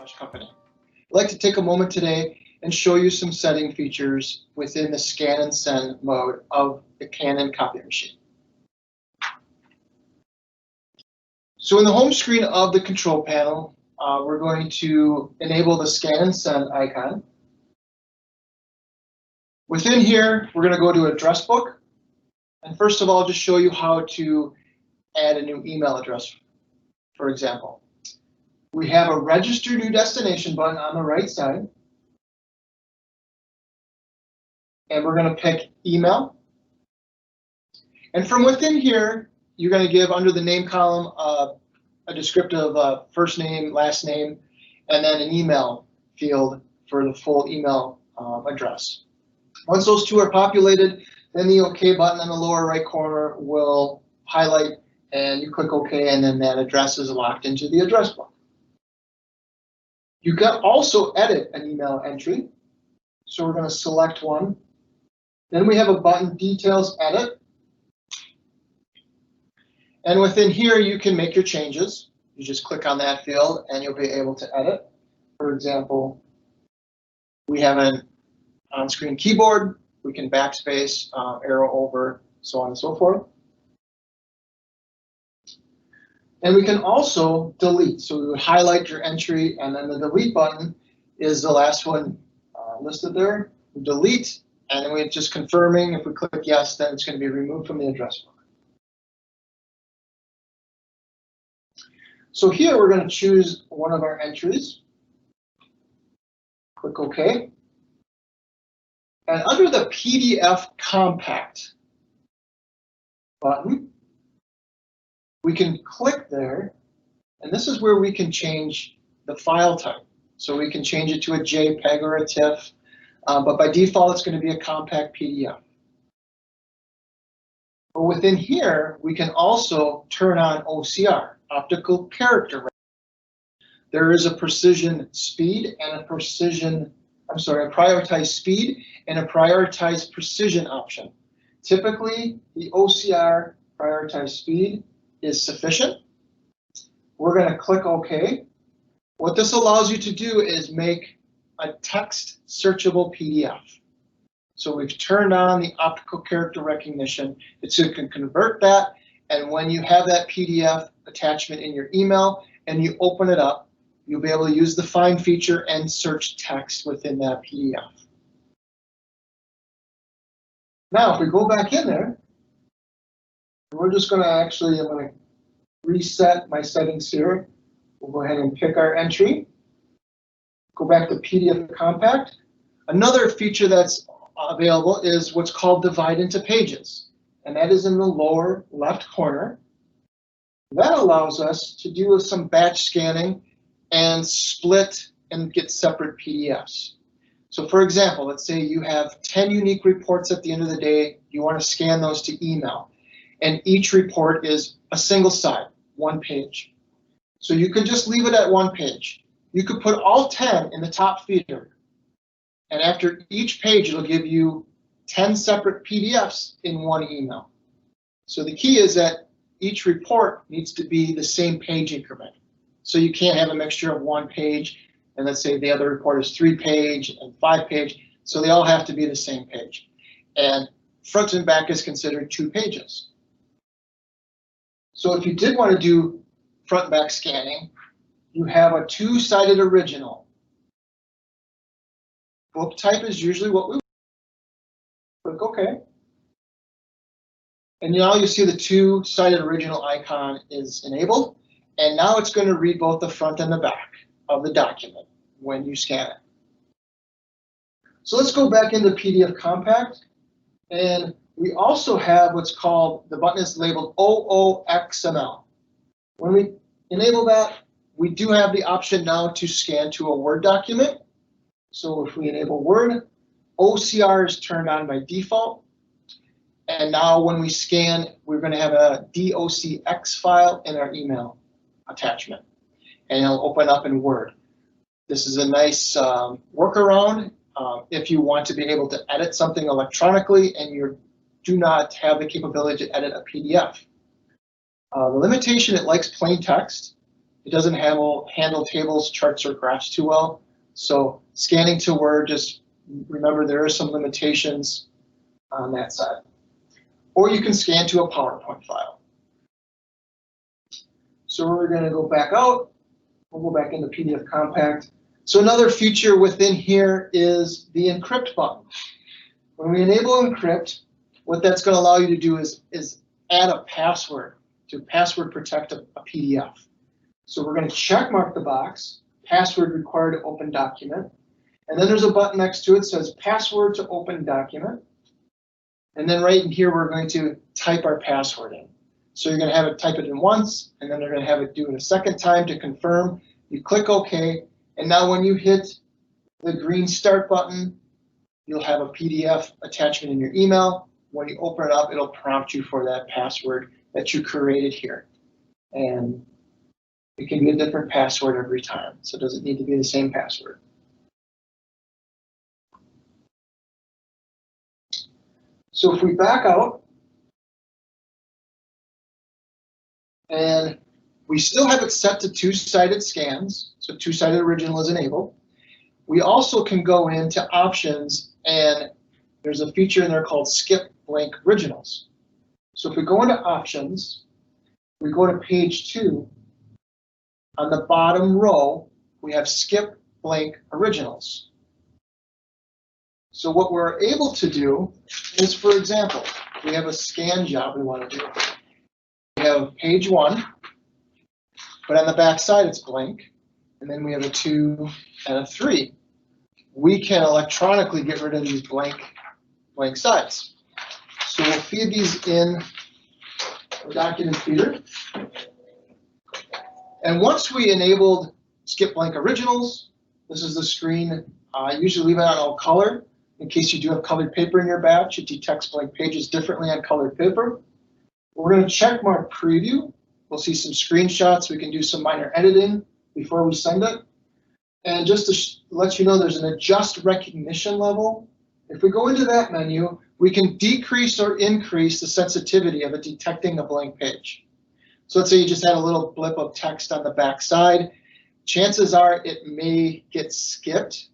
Flesch Company. I'd like to take a moment today and show you some setting features within the scan and send mode of the Canon copy machine. So in the home screen of the control panel, we're going to enable the scan and send icon. Within here, we're going to go to address book. And first of all, just show you how to add a new email address, for example. We have a register new destination button on the right side. And we're going to pick email. And from within here, you're going to give under the name column a descriptive first name, last name, and then an email field for the full email address. Once those two are populated, then the OK button in the lower right corner will highlight, and you click OK, and then that address is locked into the address book. You can also edit an email entry. So we're going to select one. Then we have a button, Details Edit. And within here, you can make your changes. You just click on that field, and you'll be able to edit. For example, we have an on-screen keyboard. We can backspace, arrow over, so on and so forth. And we can also delete. So we would highlight your entry, and then the delete button is the last one listed there. We delete, and then we're just confirming. If we click yes, then it's going to be removed from the address book. So here we're going to choose one of our entries. Click OK. And under the PDF Compact button, we can click there, and this is where we can change the file type. So we can change it to a JPEG or a TIFF, but by default, it's going to be a compact PDF. But within here, we can also turn on OCR, optical character recognition. There is a precision speed and a prioritized speed and a prioritized precision option. Typically, the OCR prioritized speed is sufficient. We're going to click OK. What this allows you to do is make a text searchable PDF. So we've turned on the optical character recognition. So you can convert that, and when you have that PDF attachment in your email and you open it up, you'll be able to use the find feature and search text within that PDF. Now, if we go back in there, we're just going to I'm going to reset my settings here. We'll go ahead and pick our entry. Go back to PDF Compact. Another feature that's available is what's called divide into pages, and that is in the lower left corner. That allows us to do some batch scanning and split and get separate PDFs. So for example, let's say you have 10 unique reports at the end of the day. You want to scan those to email, and each report is a single side, one page. So you could just leave it at one page. You could put all 10 in the top feeder, and after each page, it'll give you 10 separate PDFs in one email. So the key is that each report needs to be the same page increment. So you can't have a mixture of one page, and let's say the other report is 3-page and 5-page. So they all have to be the same page. And front and back is considered 2 pages. So if you did want to do front and back scanning, you have a 2-sided original. Book type is usually what we click OK. And now you see the 2-sided original icon is enabled. And now it's going to read both the front and the back of the document when you scan it. So let's go back into PDF Compact. And we also have what's called, the button is labeled OOXML. When we enable that, we do have the option now to scan to a Word document. So if we enable Word, OCR is turned on by default. And now when we scan, we're going to have a DOCX file in our email attachment, and it'll open up in Word. This is a nice workaround if you want to be able to edit something electronically and you do not have the capability to edit a PDF. The limitation, it likes plain text. it doesn't handle tables, charts, or graphs too well. So scanning to Word, just remember there are some limitations on that side. Or you can scan to a PowerPoint file. So we're going to go back out. We'll go back into PDF Compact. So another feature within here is the encrypt button. When we enable encrypt, what that's going to allow you to do is add a password to password protect a PDF. So we're going to check mark the box, password required to open document. And then there's a button next to it that says password to open document. And then right in here, we're going to type our password in. So you're going to have it type it in once, and then they're going to have it do it a second time to confirm. You click OK, and now when you hit the green start button, you'll have a PDF attachment in your email. When you open it up, it'll prompt you for that password that you created here. And it can be a different password every time, so it doesn't need to be the same password. So if we back out, and we still have it set to two-sided scans, so two-sided original is enabled. We also can go into options, and there's a feature in there called skip blank originals. So if we go into options, we go to page 2. On the bottom row, we have skip blank originals. So what we're able to do is, for example, we have a scan job we want to do. We have page 1, but on the back side it's blank, and then we have a 2 and a 3. We can electronically get rid of these blank sides. So we'll feed these in a document feeder. And once we enabled skip blank originals, this is the screen. I usually leave it on all color. In case you do have colored paper in your batch, it detects blank pages differently on colored paper. We're going to check mark preview. We'll see some screenshots. We can do some minor editing before we send it. And just to let you know, there's an adjust recognition level. If we go into that menu, we can decrease or increase the sensitivity of it detecting a blank page. So let's say you just had a little blip of text on the back side. Chances are it may get skipped.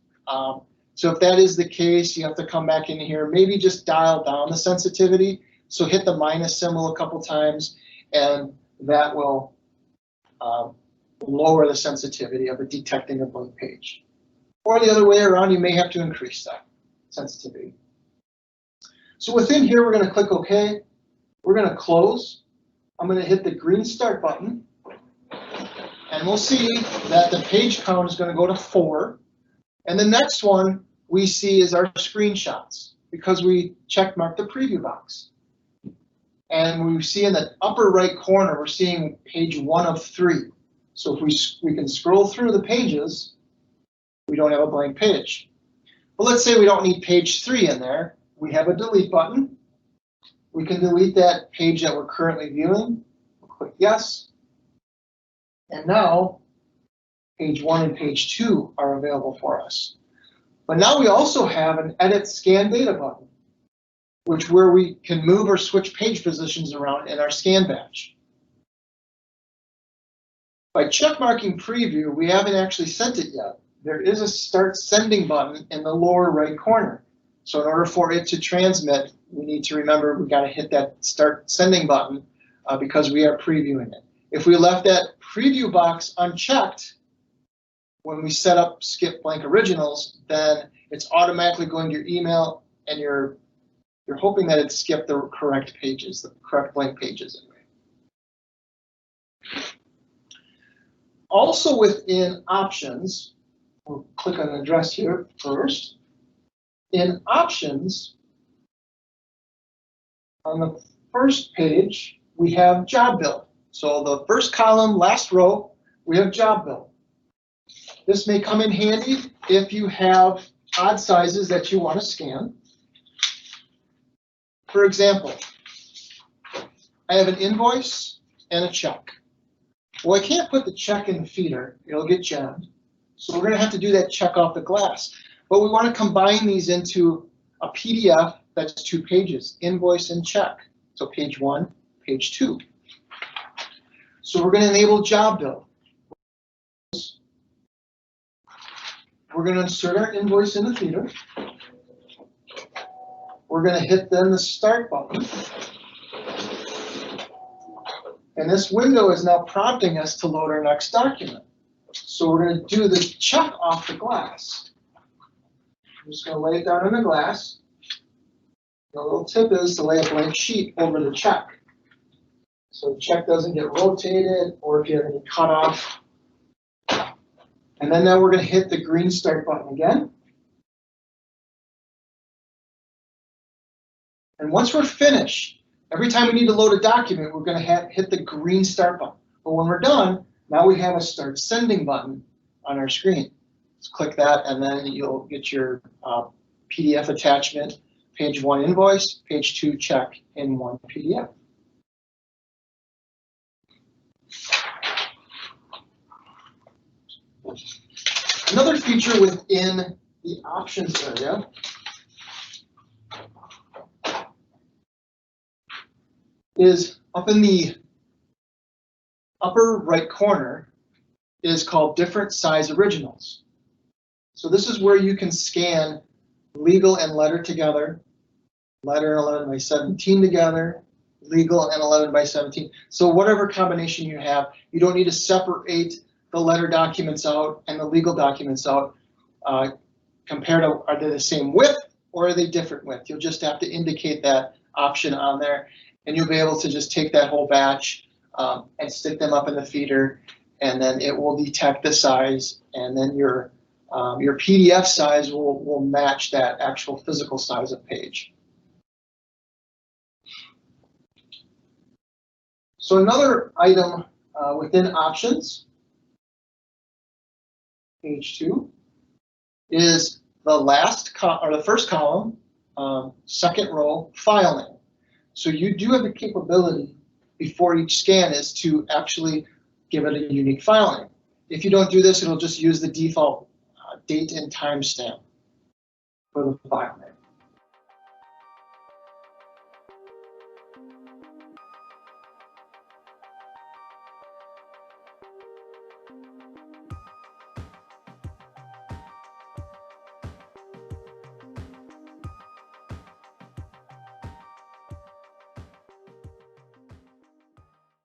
So if that is the case, you have to come back in here, maybe just dial down the sensitivity. So hit the minus symbol a couple times, and that will lower the sensitivity of it detecting a blank page. Or the other way around, you may have to increase that sensitivity. So within here, we're going to click OK. We're going to close. I'm going to hit the green start button, and we'll see that the page count is going to go to 4. And the next one we see is our screenshots, because we check marked the preview box. And we see in the upper right corner, we're seeing page 1 of 3. So if we can scroll through the pages, we don't have a blank page. But let's say we don't need page 3 in there. We have a delete button. We can delete that page that we're currently viewing. We'll click yes. And now page 1 and page 2 are available for us. But now we also have an edit scan data button, where we can move or switch page positions around in our scan batch. By checkmarking preview, we haven't actually sent it yet. There is a start sending button in the lower right corner. So in order for it to transmit, we need to remember we've got to hit that start sending button because we are previewing it. If we left that preview box unchecked, when we set up skip blank originals, then it's automatically going to your email, and you're hoping that it skipped the correct pages, the correct blank pages anyway. Also within options, we'll click on address here first. In options, on the first page, we have job build. So the first column, last row, we have job build. This may come in handy if you have odd sizes that you want to scan. For example, I have an invoice and a check. Well, I can't put the check in the feeder. It'll get jammed. So we're going to have to do that check off the glass. But we want to combine these into a PDF that's 2 pages, invoice and check. So page 1, page 2. So we're going to enable job build. we're going to insert our invoice in the feeder. We're going to hit then the start button. And this window is now prompting us to load our next document. So we're going to do the check off the glass. I'm just going to lay it down on the glass. The little tip is to lay a blank sheet over the check. So the check doesn't get rotated or if you have any cutoff. And then now we're going to hit the green start button again. And once we're finished, every time we need to load a document, we're going to hit the green start button. But when we're done, now we have a start sending button on our screen. Just click that and then you'll get your PDF attachment, page 1 invoice, page 2 check in one PDF. Another feature within the options area is up in the upper right corner is called different size originals. So this is where you can scan legal and letter together, letter 11 by 17 together, legal and 11 by 17. So whatever combination you have, you don't need to separate the letter documents out and the legal documents out. Compared to, are they the same width or are they different width? You'll just have to indicate that option on there and you'll be able to just take that whole batch and stick them up in the feeder, and then it will detect the size, and then your PDF size will match that actual physical size of page. So another item within options, page 2, is the the first column, second row, file name. So you do have the capability before each scan is to actually give it a unique file name. If you don't do this, it'll just use the default date and timestamp for the file name.